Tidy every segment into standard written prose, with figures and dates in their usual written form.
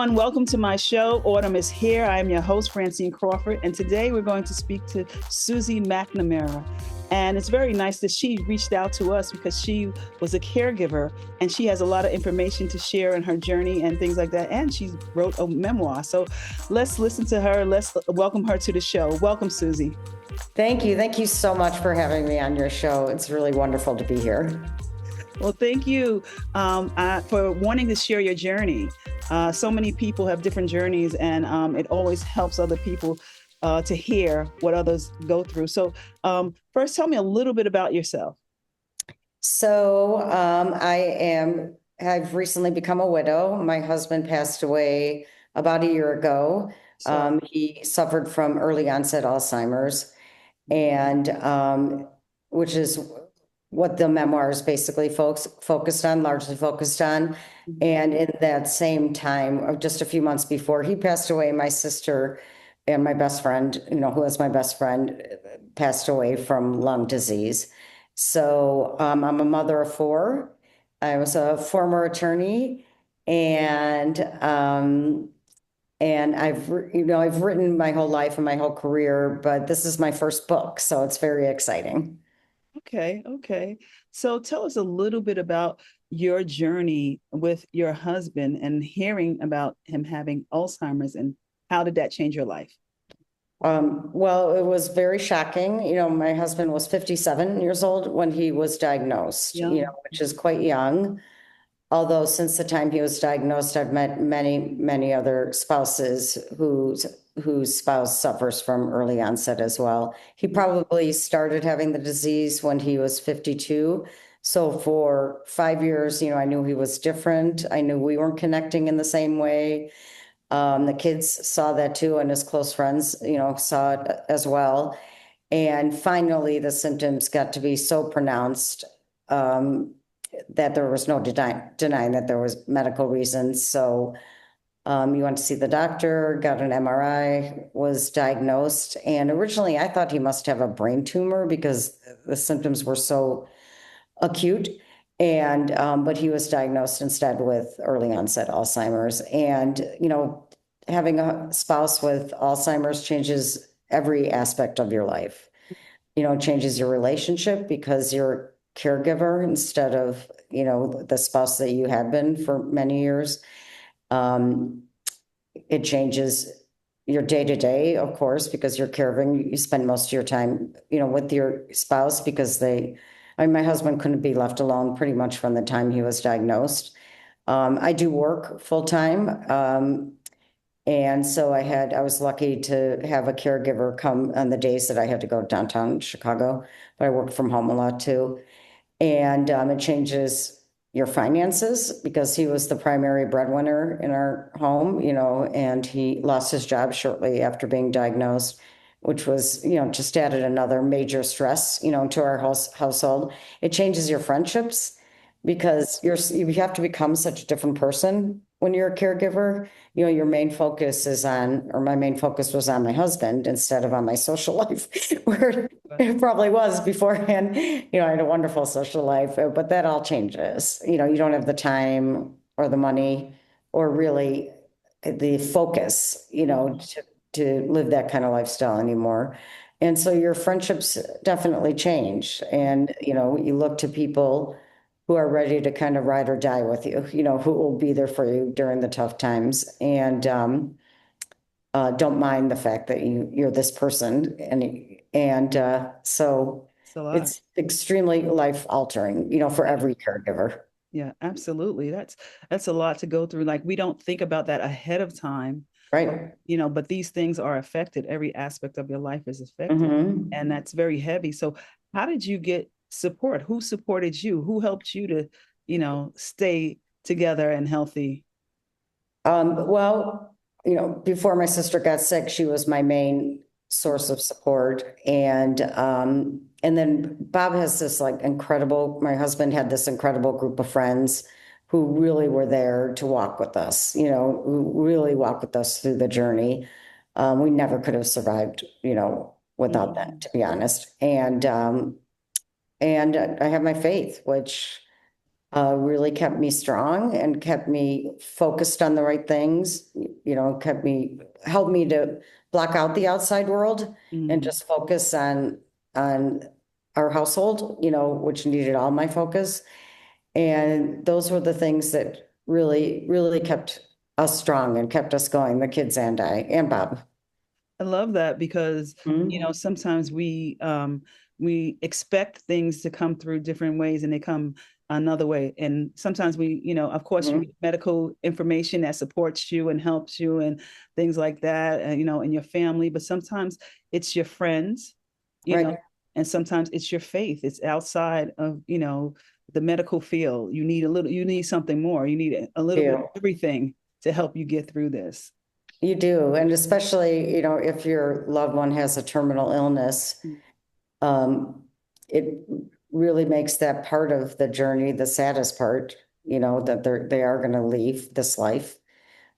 everyone. Welcome to my show. Autumn is here. I am your host, Francine Crawford, and today we're going to speak to Suzy McNamara. And it's very nice that she reached out to us because she was a caregiver and she has a lot of information to share in her journey and things like that. And she wrote a memoir. So let's listen to her. Let's welcome her to the show. Welcome, Suzy. Thank you. Thank you so much for having me on your show. It's really wonderful to be here. Well, thank you for wanting to share your journey. So many people have different journeys, and it always helps other people to hear what others go through. So first, tell me a little bit about yourself. So I've recently become a widow. My husband passed away about a year ago. He suffered from early onset Alzheimer's, and which is what the memoir is basically largely focused on. And in that same time, just a few months before he passed away, my sister and my best friend, who was my best friend, passed away from lung disease. So I'm a mother of four. I was a former attorney, and I've written my whole life and my whole career, but this is my first book, so it's very exciting. Okay. So tell us a little bit about your journey with your husband and hearing about him having Alzheimer's, and how did that change your life? Well, it was very shocking. My husband was 57 years old when he was diagnosed, which is quite young. Although since the time he was diagnosed, I've met many, many other spouses whose spouse suffers from early onset as well. He probably started having the disease when he was 52. So for 5 years, I knew he was different. I knew we weren't connecting in the same way. The kids saw that too, and his close friends, saw it as well. And finally, the symptoms got to be so pronounced that there was no denying that there was medical reasons. So he went to see the doctor, got an MRI, was diagnosed. And originally I thought he must have a brain tumor because the symptoms were so acute. And but he was diagnosed instead with early onset Alzheimer's. And having a spouse with Alzheimer's changes every aspect of your life. Changes your relationship because you're a caregiver instead of the spouse that you have been for many years. It changes your day to day, of course, because you're caregiving. You spend most of your time, with your spouse because my husband couldn't be left alone pretty much from the time he was diagnosed. I do work full time. And so I was lucky to have a caregiver come on the days that I had to go downtown Chicago, but I worked from home a lot too. And it changes your finances because he was the primary breadwinner in our home, and he lost his job shortly after being diagnosed, which was, just added another major stress, to our household. It changes your friendships because you have to become such a different person when you're a caregiver. Your main focus my main focus was on my husband instead of on my social life, where it probably was beforehand. I had a wonderful social life, but that all changes. You don't have the time or the money or really the focus, to live that kind of lifestyle anymore. And so your friendships definitely change. And, you look to people who are ready to kind of ride or die with you, who will be there for you during the tough times. And don't mind the fact that you're this person. So it's extremely life altering, for every caregiver. Yeah, absolutely. That's a lot to go through. Like, we don't think about that ahead of time. Right. But these things are affected. Every aspect of your life is affected. And that's very heavy. So how did you get support? Who supported you? Who helped you to, stay together and healthy? Well, before my sister got sick, she was my main source of support. And then Bob has this my husband had this incredible group of friends who really were there to walk with us, who really walked with us through the journey. We never could have survived, without that, to be honest. And I have my faith, which really kept me strong and kept me focused on the right things, helped me to block out the outside world and Mhm. just focus on our household, which needed all my focus. And those were the things that really, really kept us strong and kept us going, the kids and I, and Bob. I love that because, Mhm. sometimes we expect things to come through different ways and they come another way. And sometimes of course, you Mhm. get medical information that supports you and helps you and things like that, in your family. But sometimes it's your friends, you know, Right. and sometimes it's your faith. It's outside of, the medical field. You need something more. You need a little bit of You. everything to help you get through this. You do. And especially, if your loved one has a terminal illness, um, it really makes that part of the journey the saddest part, that they are going to leave this life,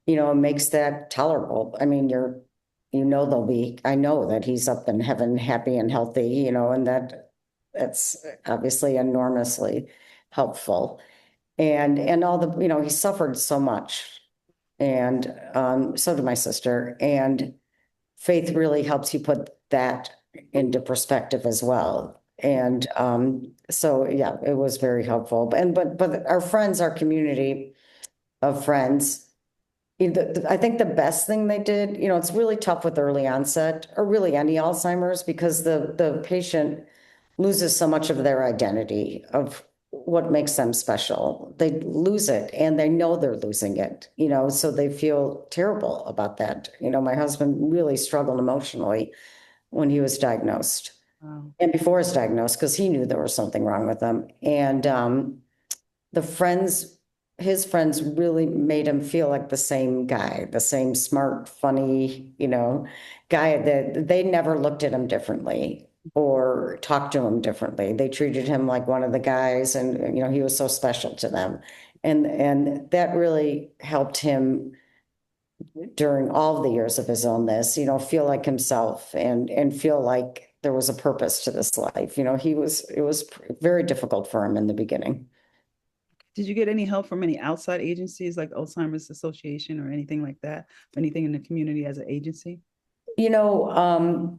it makes that tolerable. I mean, I know that he's up in heaven, happy and healthy, and that's obviously enormously helpful. And all the, he suffered so much. And so did my sister. And faith really helps you put that into perspective as well. And so, yeah, it was very helpful. But our friends, our community of friends, I think the best thing they did, it's really tough with early onset or really any Alzheimer's because the patient loses so much of their identity of what makes them special. They lose it and they know they're losing it, so they feel terrible about that. My husband really struggled emotionally when he was diagnosed Wow. and before his diagnosed because he knew there was something wrong with him. And the friends, his friends really made him feel like the same guy, the same smart, funny, guy that they never looked at him differently or talked to him differently. They treated him like one of the guys and, he was so special to them. And that really helped him during all the years of his illness, feel like himself and feel like there was a purpose to this life. It was very difficult for him in the beginning. Did you get any help from any outside agencies like Alzheimer's Association or anything like that? Or anything in the community as an agency? You know,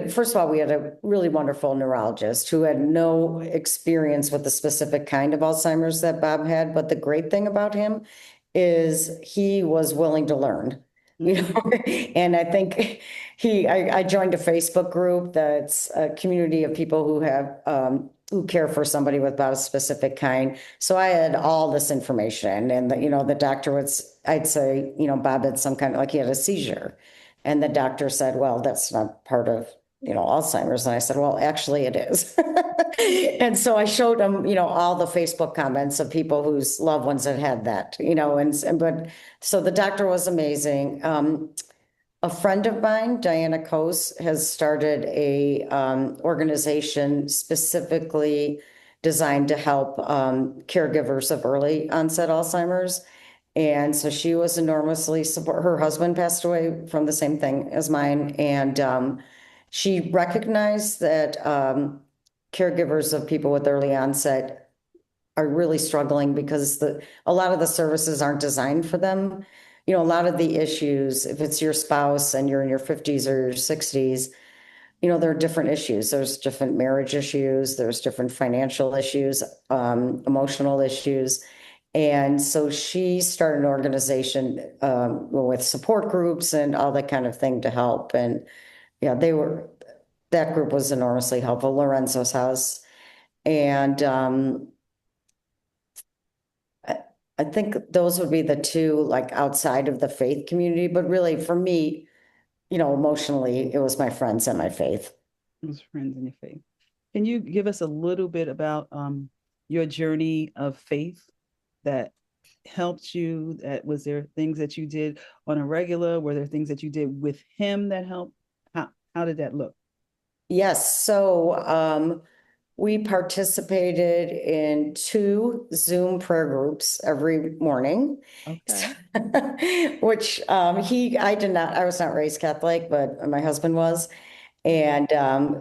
first of all, we had a really wonderful neurologist who had no experience with the specific kind of Alzheimer's that Bob had. But the great thing about him is he was willing to learn, Mhm. and I think I joined a Facebook group that's a community of people who care for somebody with about a specific kind. So I had all this information and the doctor I'd say, Bob had some kind of like he had a seizure. And the doctor said, well, that's not part of, Alzheimer's. And I said, well, actually it is. And so I showed him, all the Facebook comments of people whose loved ones had had that, but so the doctor was amazing. A friend of mine, Diana Coase, has started a organization specifically designed to help caregivers of early onset Alzheimer's. And so she was enormously support. Her husband passed away from the same thing as mine, and she recognized that caregivers of people with early onset are really struggling because a lot of the services aren't designed for them. A lot of the issues, if it's your spouse and you're in your 50s or your 60s, there are different issues. There's different marriage issues, there's different financial issues, emotional issues. And so she started an organization with support groups and all that kind of thing to help. And yeah, that group was enormously helpful, Lorenzo's house. And I, I think those would be the two, like outside of the faith community. But really, for me, emotionally, it was my friends and my faith. Those friends in your faith. Can you give us a little bit about your journey of faith that helped you? That was there things that you did on a regular? Were there things that you did with him that helped? How did that look? Yes. So we participated in 2 Zoom prayer groups every morning, Okay. which I was not raised Catholic, but my husband was. And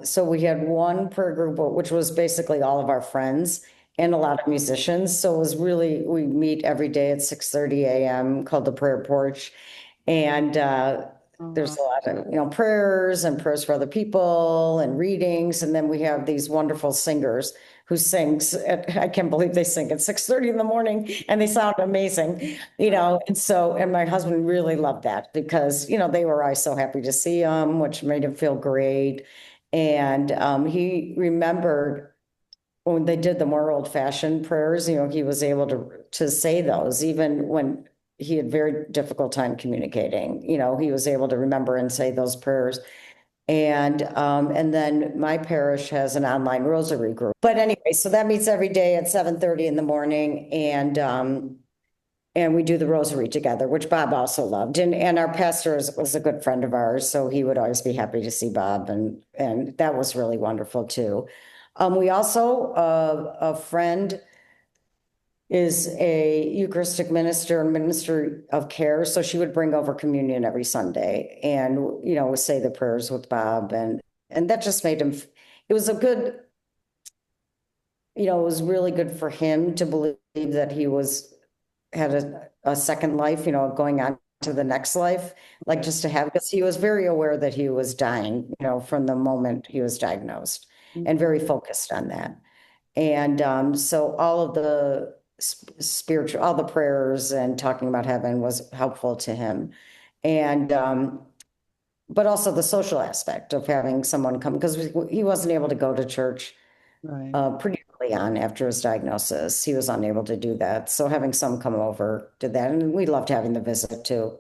so we had one prayer group, which was basically all of our friends. and a lot of musicians. So it was really, we meet every day at 6:30 a.m. called the Prayer Porch. And Oh, there's wow. a lot of, prayers and prayers for other people and readings. And then we have these wonderful singers who sings I can't believe they sing at 6:30 in the morning and they sound amazing, and so, and my husband really loved that because, they were always so happy to see him, which made him feel great. And he remembered when they did the more old fashioned prayers, he was able to say those even when he had very difficult time communicating. He was able to remember and say those prayers. And then my parish has an online rosary group. But anyway, so that meets every day at 7:30 in the morning, and we do the rosary together, which Bob also loved. And our pastor was a good friend of ours, so he would always be happy to see Bob, and that was really wonderful too. We also, a friend is a Eucharistic minister and minister of care. So she would bring over communion every Sunday and, say the prayers with Bob. And that just made him, it was a good, it was really good for him to believe that he had a second life, going on to the next life, like Okay. just to have, because he was very aware that he was dying, from the moment he was diagnosed and Mhm. very focused on that. And so all of the spiritual, all the prayers and talking about heaven was helpful to him. And, but also the social aspect of having someone come, because he wasn't able to go to church Right. pretty early on after his diagnosis. He was unable to do that. So having some come over did that. And we loved having the visit too.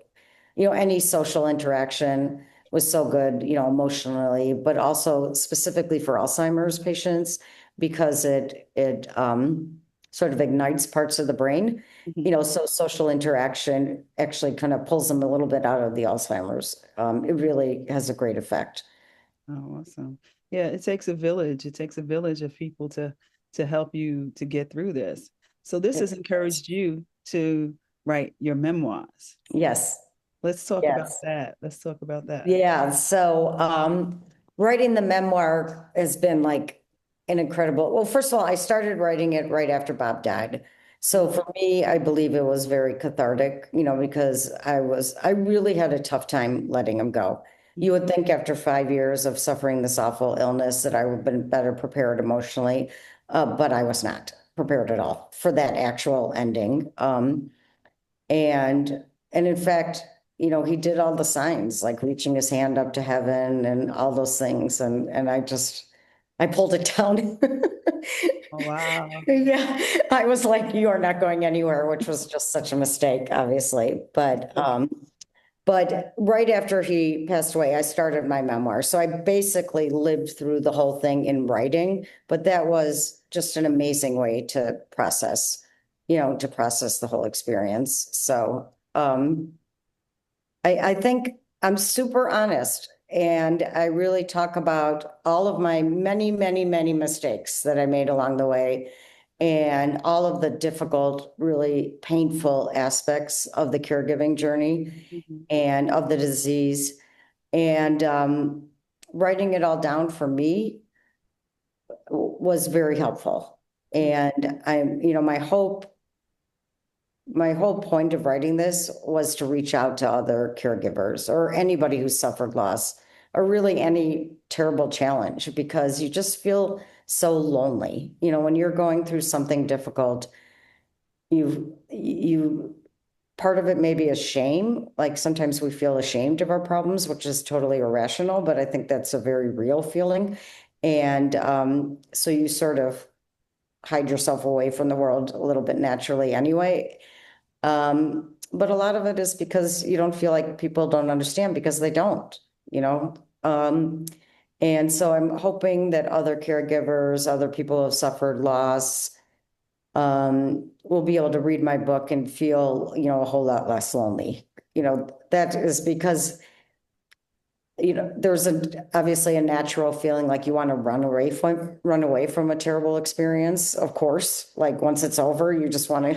Any social interaction was so good, emotionally, but also specifically for Alzheimer's patients because it sort of ignites parts of the brain. Mhm. So social interaction actually kind of pulls them a little bit out of the Alzheimer's. It really has a great effect. Oh, awesome. Yeah, it takes a village. It takes a village of people to help you to get through this. So this has encouraged you to write your memoirs. Yes, Let's talk about yes. that. Let's talk about that. Yeah, so writing the memoir has been like an incredible, well, first of all, I started writing it right after Bob died. So for me, I believe it was very cathartic, because I really had a tough time letting him go. You would think after 5 years of suffering this awful illness that I would have been better prepared emotionally, but I was not prepared at all for that actual ending. And in fact, he did all the signs, like reaching his hand up to heaven and all those things. And I pulled it down. Oh, wow. Yeah, I was like, you are not going anywhere, which was just such a mistake, obviously. But right after he passed away, I started my memoir. So I basically lived through the whole thing in writing, but that was just an amazing way to process the whole experience. So I think I'm super honest and I really talk about all of my many, many, many mistakes that I made along the way and all of the difficult, really painful aspects of the caregiving journey Mhm. and of the disease. And writing it all down for me was very helpful. And my whole point of writing this was to reach out to other caregivers or anybody who suffered loss or really any terrible challenge because you just feel so lonely. When you're going through something difficult, you part of it may be a shame. Like sometimes we feel ashamed of our problems, which is totally irrational, but I think that's a very real feeling. And so you sort of hide yourself away from the world a little bit naturally anyway. But a lot of it is because you don't feel like people don't understand because they don't, you know? Um, and so I'm hoping that other caregivers, other people who have suffered loss, will be able to read my book and feel, a whole lot less lonely. That is because, there's obviously a natural feeling like you want to run away from a terrible experience, of course. Like once it's over, you just want to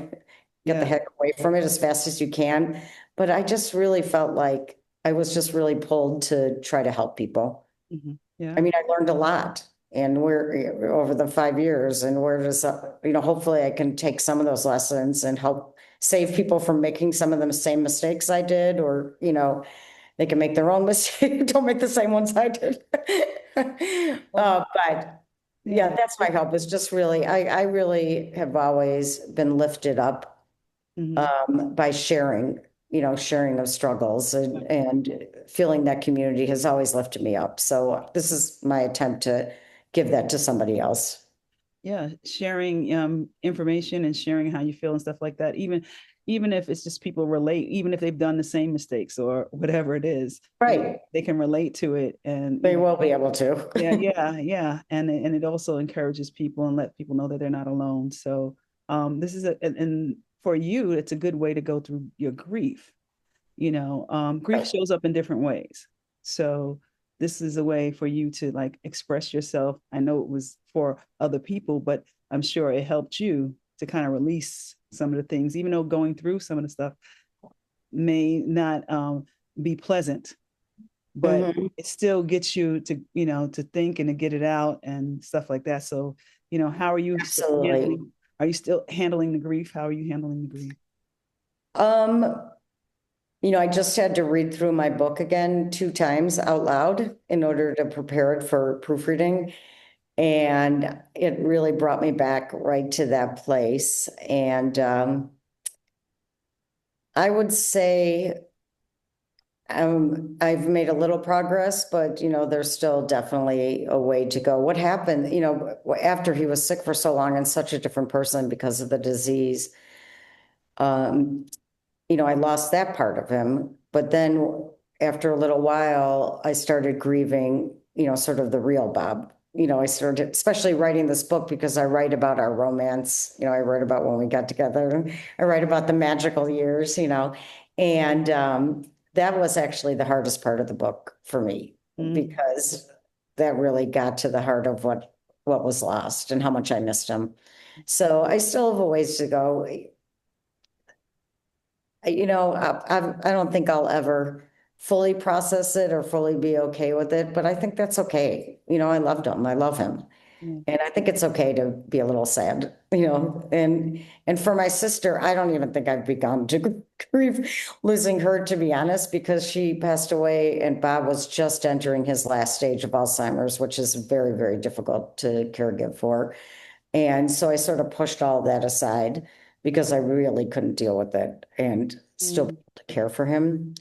get the Yeah. heck away from it as fast as you can. But I just really felt like I was just really pulled to try to help people. Mhm. Yeah. I mean, I learned a lot. and where over the 5 years, and where does, hopefully I can take some of those lessons and help save people from making some of the same mistakes I did, or, they can make their own mistakes. Don't make the same ones I did. Well, But yeah. yeah, that's my help, is just really, I really have always been lifted up Hmm. by sharing, sharing of struggles, and feeling that community has always lifted me up. So this is my attempt to give that to somebody else. Yeah, sharing information and sharing how you feel and stuff like that. Even if it's just people relate, even if they've done the same mistakes or whatever it is, Right. they can relate to it. And They will be able to. yeah, yeah, yeah, and it also encourages people and let people know that they're not alone. So this is and for you, it's a good way to go through your grief. Grief Right. shows up in different ways. So this is a way for you to like express yourself. I know it was for other people, but I'm sure it helped you to kind of release some of the things, even though going through some of the stuff may not be pleasant, but Mhm. it still gets you to, to think and to get it out and stuff like that. So, how are you still Absolutely. handling? Are you still handling the grief? How are you handling the grief? Um, I just had to read through my book again 2 times out loud in order to prepare it for proofreading. And it really brought me back right to that place. And I would say I've made a little progress, but there's still definitely a way to go. What happened, after he was sick for so long and such a different person because of the disease, um, I lost that part of him. But then after a little while, I started grieving, sort of the real Bob. I started, especially writing this book, because I write about our romance. I write about when we got together. I write about the magical years, and that was actually the hardest part of the book for me, Mm, because that really got to the heart of what was lost and how much I missed him. So I still have a ways to go. I don't think I'll ever fully process it or fully be okay with it, but I think that's okay. I loved him. I love him. yeah. And I think it's okay to be a little sad, and for my sister, I don't even think I've begun to grieve losing her, to be honest, because she passed away and Bob was just entering his last stage of Alzheimer's, which is very, very difficult to caregive for. And so I sort of pushed all of that aside because I really couldn't deal with it and still be Mm. able to care for him.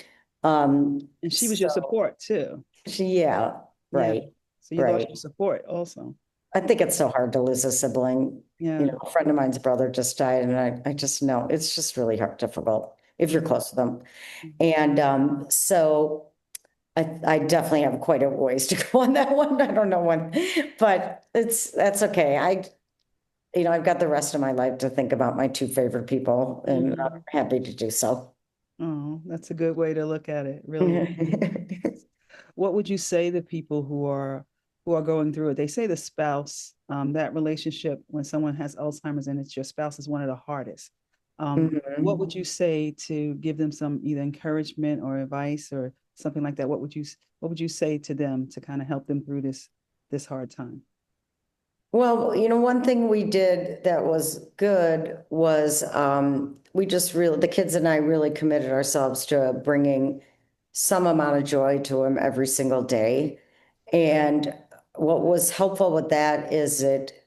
And she was your So support too. yeah, Yeah. right, So you lost right. your support also. I think it's so hard to lose a sibling. Yeah. A friend of mine's brother just died, and I just know it's just really hard, difficult if you're close to them. And so I definitely have quite a ways to go on that one. I don't know when, but that's okay. I've got the rest of my life to think about my two favorite people, and I'm Mhm. happy to do so. Oh, that's a good way to look at it. Really. What would you say to people who are going through it? They say the spouse, that relationship when someone has Alzheimer's and it's your spouse is one of the hardest. What would Mhm. you say to give them some either encouragement or advice or something like that? What would you say to them to kind of help them through this hard time? Well, one thing we did that was good was we just really, the kids and I really committed ourselves to bringing some amount of joy to him every single day. And what was helpful with that is it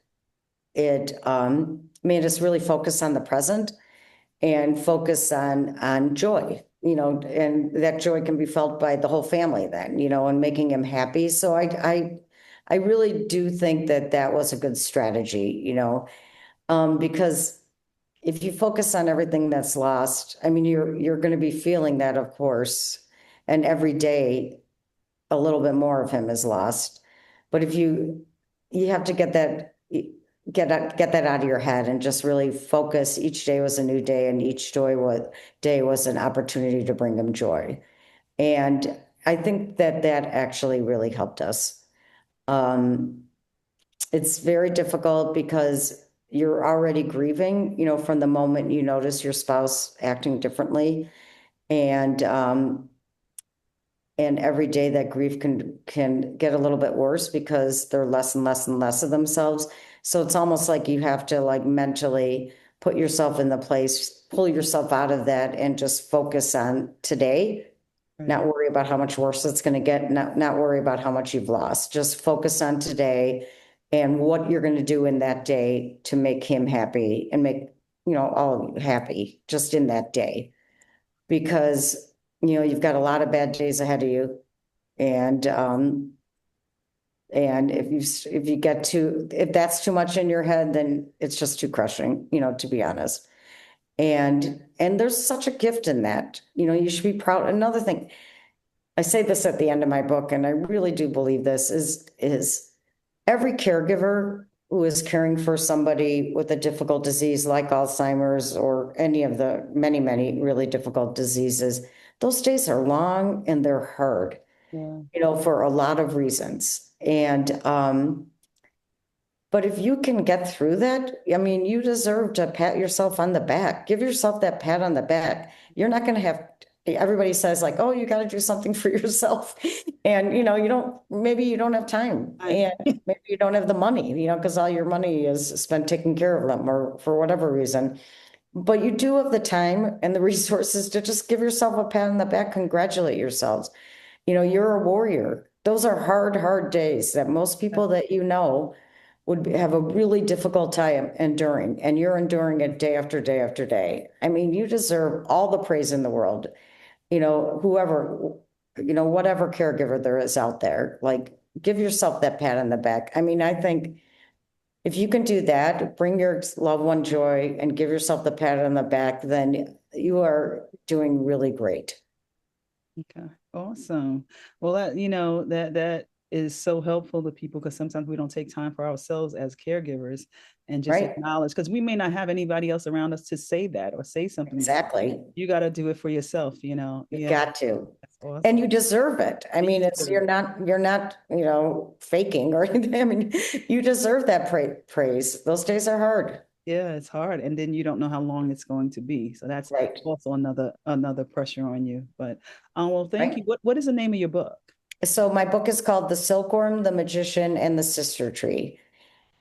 made us really focus on the present and focus on joy, and that joy can be felt by the whole family then, and making him happy. So I really do think that that was a good strategy, because if you focus on everything that's lost, I mean, you're going to be feeling that, of course, and every day a little bit more of him is lost. But if you have to get that out of your head and just really focus. Each day was a new day, and each day was an opportunity to bring him joy. And I think that that actually really helped us. Um, it's very difficult because you're already grieving, from the moment you notice your spouse acting differently. And And every day that grief can get a little bit worse because they're less and less and less of themselves. So it's almost like you have to like mentally put yourself in the place, pull yourself out of that and just focus on today, Right. not worry about how much worse it's going to get, not worry about how much you've lost. Just focus on today and what you're going to do in that day to make him happy and make, all of you happy just in that day. Because, you've got a lot of bad days ahead of you. And if that's too much in your head, then it's just too crushing, to be honest. And there's such a gift in that. You should be proud. Another thing, I say this at the end of my book, and I really do believe this is every caregiver who is caring for somebody with a difficult disease like Alzheimer's or any of the many, many really difficult diseases, those days are long and they're hard, Yeah. for a lot of reasons. But if you can get through that, I mean, you deserve to pat yourself on the back. Give yourself that pat on the back. You're not going to have, everybody says like, oh, you got to do something for yourself. And, maybe you don't have time I, and maybe you don't have the money, because all your money is spent taking care of them or for whatever reason. But you do have the time and the resources to just give yourself a pat on the back, congratulate yourselves. You're a warrior. Those are hard, hard days that most people that have a really difficult time enduring, and you're enduring it day after day after day. I mean, you deserve all the praise in the world. Whoever, whatever caregiver there is out there, like give yourself that pat on the back. I mean, I think if you can do that, bring your loved one joy and give yourself the pat on the back, then you are doing really great. okay. Awesome. Well, that is so helpful to people because sometimes we don't take time for ourselves as caregivers and just Right? acknowledge because we may not have anybody else around us to say that or say something. Exactly. You got to do it for yourself. You've Yeah, got to. that's awesome. And you deserve it. I You mean, too. you're not, faking or anything. I mean, you deserve that praise. Those days are hard. Yeah, it's hard, and then you don't know how long it's going to be. So that's Right. also another pressure on you. But well, thank you. Right. What is the name of your book? So my book is called The Silkworm, the Magician, and the Sister Tree,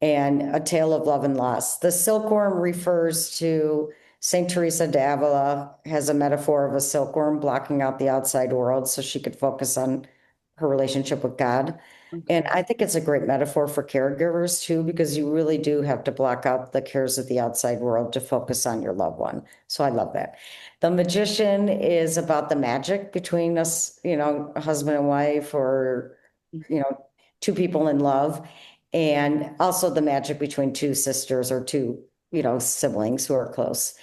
and A Tale of Love and Loss. The silkworm refers to Saint Teresa de Avila, has a metaphor of a silkworm blocking out the outside world so she could focus on her relationship with God. And Okay. I think it's a great metaphor for caregivers too, because you really do have to block out the cares of the outside world to focus on your loved one. So I love that. The Magician is about the magic between us, a husband and wife, or, two people in love, and also the magic between two sisters or two, siblings who are close.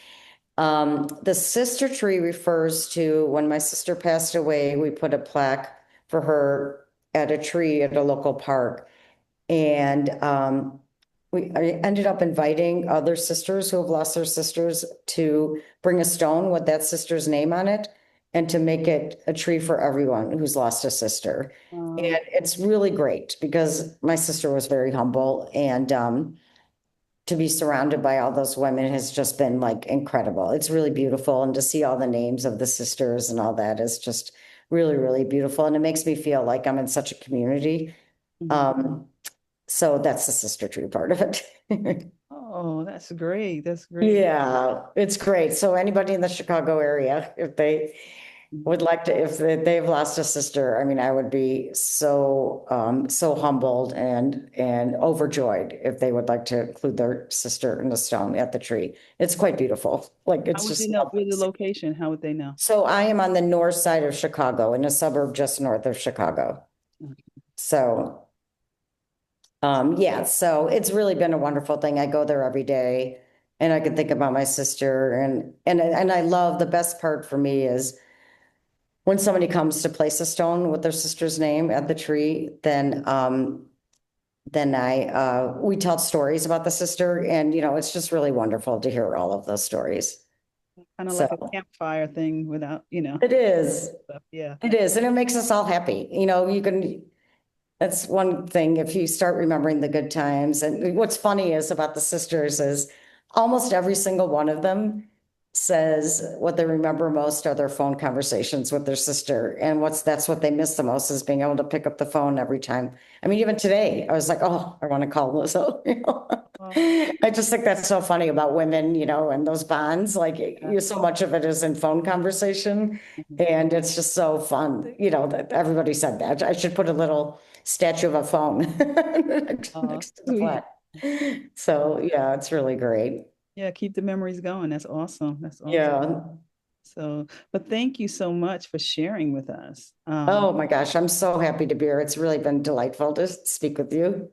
The sister tree refers to when my sister passed away, we put a plaque for her at a tree at a local park. And I ended up inviting other sisters who have lost their sisters to bring a stone with that sister's name on it and to make it a tree for everyone who's lost a sister. Um, And it's really great because my sister was very humble, and to be surrounded by all those women has just been like incredible. It's really beautiful. And to see all the names of the sisters and all that is just really, really beautiful. And it makes me feel like I'm in such a community. mhm. Um, so that's the sister tree part of it. Oh, that's great. That's great. Yeah, it's great. So anybody in the Chicago area, if they Mhm. would like to, if they've lost a sister, I mean, I would be so humbled and overjoyed if they would like to include their sister in the stone at the tree. It's quite beautiful. Like, How it's would they just know lovely with to the see. location? How would they know? So I am on the north side of Chicago, in a suburb just north of Chicago. Okay. So, yeah, so it's really been a wonderful thing. I go there every day and I can think about my sister, and I love, the best part for me is when somebody comes to place a stone with their sister's name at the tree, then we tell stories about the sister, and it's just really wonderful to hear all of those stories. Kind of So like a campfire thing without. it is, Stuff. Yeah. it is, and it makes us all happy. That's one thing, if you start remembering the good times. And what's funny is about the sisters is almost every single one of them says what they remember most are their phone conversations with their sister. And that's what they miss the most is being able to pick up the phone every time. I mean, even today, I was like, oh, I want to call Lizzo. Oh, I just think that's so funny about women, and those bonds, like yeah. so much of it is in phone conversation. Mhm. And it's just so fun, that everybody said that. I should put a little statue of a phone Oh, next to the sweet. plaque. So yeah, it's really great. Yeah, keep the memories going. That's awesome. That's awesome. Yeah. So, but thank you so much for sharing with us. Oh my gosh, I'm so happy to be here. It's really been delightful to speak with you.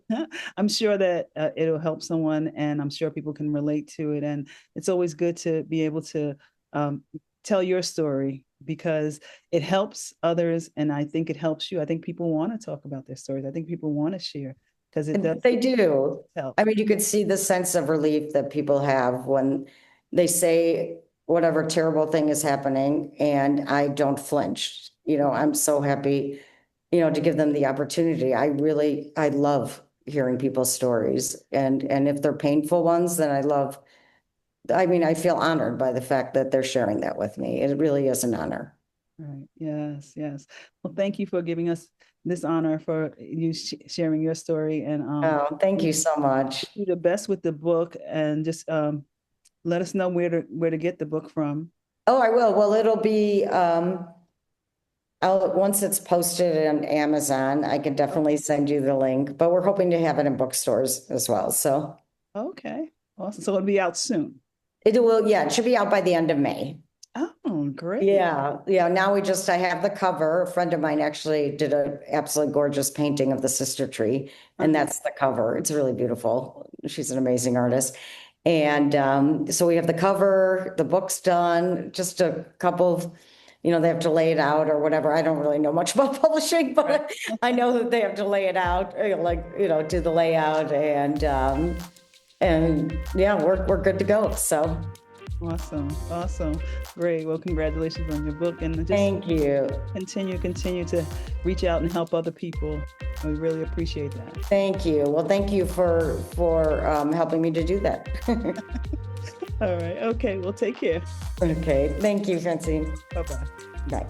I'm sure that it'll help someone, and I'm sure people can relate to it. And it's always good to be able to um, tell your story because it helps others, and I think it helps you. I think people want to talk about their stories. I think people want to share because it does They do. help. I mean, you could see the sense of relief that people have when they say whatever terrible thing is happening, and I don't flinch. I'm so happy, to give them the opportunity. I love hearing people's stories, and if they're painful ones, then I mean, I feel honored by the fact that they're sharing that with me. It really is an honor. Right. Yes. Yes. Well, thank you for giving us this honor for you sharing your story, and Oh, thank you so much. do the best with the book, and just let us know where to get the book from. Oh, I will. Well, it'll be, once it's posted on Amazon, I can definitely send you the link, but we're hoping to have it in bookstores as well. So Okay. Awesome. So it'll be out soon. yeah, it should be out by the end of May. Oh, great. Yeah, yeah. Now I have the cover. A friend of mine actually did an absolutely gorgeous painting of the sister tree, and Uh-huh. that's the cover. It's really beautiful. She's an amazing artist. And so we have the cover, the book's done, just a couple of, they have to lay it out or whatever. I don't really know much about publishing, Right. but I know that they have to lay it out, like, do the layout and yeah, we're good to go. So Awesome. Awesome. Great. Well, congratulations on your book, and just thank you. continue to reach out and help other people. We really appreciate that. Thank you. Well, thank you for helping me to do that. All right. Okay. Well, take care. Okay. Thank you, Francine. Bye-bye. Bye.